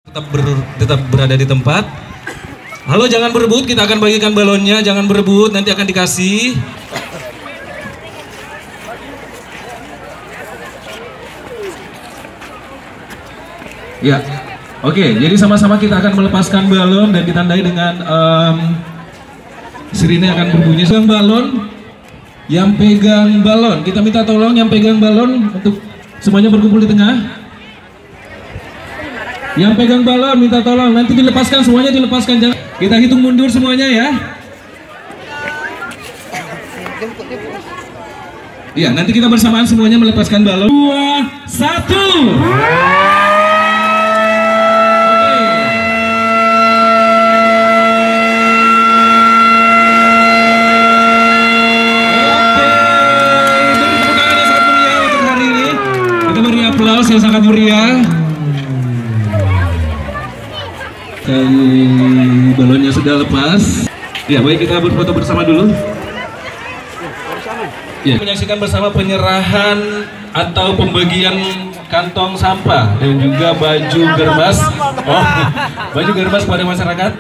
tetap berada di tempat. Halo, jangan berebut, kita akan bagikan balonnya, jangan berebut, nanti akan dikasih. Ya, oke, jadi sama-sama kita akan melepaskan balon dan ditandai dengan sirine akan berbunyi. Yang pegang balon, kita minta tolong yang pegang balon untuk semuanya berkumpul di tengah. Yang pegang balon minta tolong, nanti dilepaskan, semuanya dilepaskan. Jangan, kita hitung mundur semuanya ya. Iya, nanti kita bersamaan semuanya melepaskan balon. 2, 1. Aplaus yang sangat meriah. Balonnya sudah lepas. Ya, baik, kita berfoto bersama dulu. Ya, menyaksikan bersama penyerahan atau pembagian kantong sampah dan juga baju germas. Baju germas kepada masyarakat.